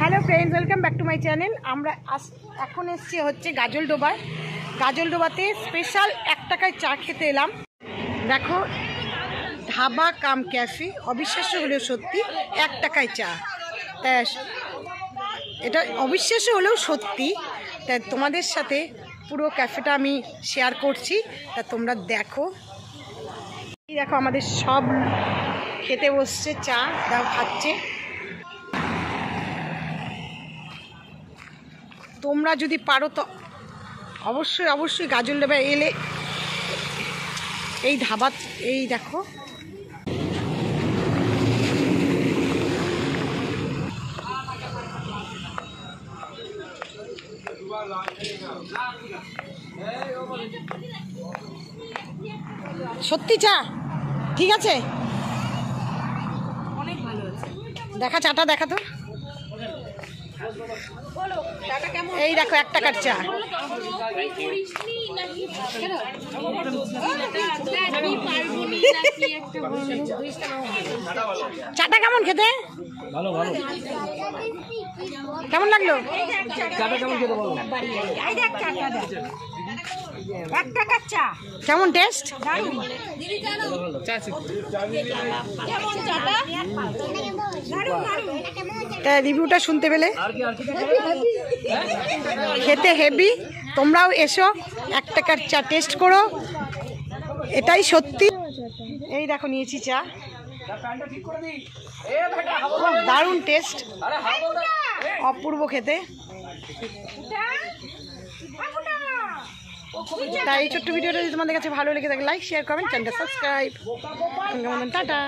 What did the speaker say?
Hello friends, welcome back to my channel. আমরা এখন এসছি হচ্ছে গাজলডোবায়। গাজলডোবাতে স্পেশাল 1 টাকায় চা খেতে এলাম। দেখো, ধাবা কাম ক্যাফে, অবিশ্বাস্য হলেও সত্যি 1 টাকায় চা। তাই এটা অবিশ্বাস্য হলেও সত্যি। তাই তোমাদের সাথে পুরো ক্যাফেটা আমি শেয়ার করছি, তা তোমরা দেখো। দেখো আমাদের সব খেতে বসছে, চা দাও খাচ্ছে। তোমরা যদি পারো তো অবশ্যই অবশ্যই গাজলডোবায় এলে এই ধাবা, এই দেখো সত্যি চা ঠিক আছে, অনেক ভালো আছে। দেখা চাটা দেখা তো, এই দেখো 1 টাকার চা। চাটা কেমন খেতে? ভালো ভালো। কেমন লাগলো? চাটা কেমন খেতে বলো? 1 টাকার চা কেমন টেস্ট? রিভিউটা শুনতে পেলে, খেতে হেভি। তোমরাও এসো, 1 টাকার চা টেস্ট করো, এটাই সত্যি। এই দেখো নিয়েছি চা, দারুণ টেস্ট, অপূর্ব খেতে। তাই এই ছোট্ট ভিডিওটা যদি তোমাদের কাছে ভালো লেগে থাকে, লাইক শেয়ার কমেন্ট, চ্যানেলটা সাবস্ক্রাইব। টাটা।